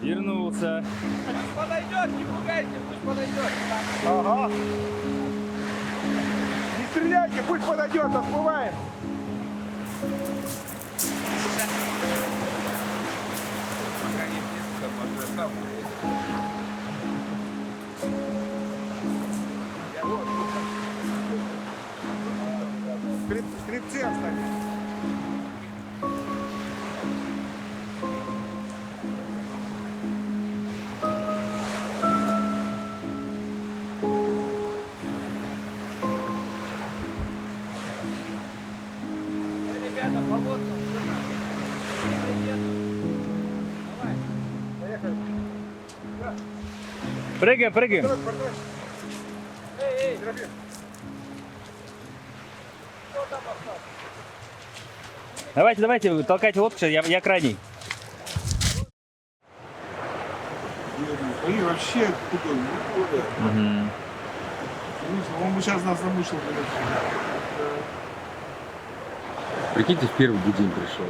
Вернулся. Пусть подойдет, не пугайте, пусть подойдет. Ага. Не стреляйте, пусть подойдет, отплываем. Пока не близко, может, сам. Скрипцы оставим. Ребята, по лодкам. Давай. Поехали. Прыгаем, прыгаем. Давай, портой. Эй, Трофим. кто там остался? Давайте, давайте, толкайте лодку, я крайний. Они вообще тупо. Угу. Он бы сейчас нас замучил. Прикиньте, в первый бы день пришел.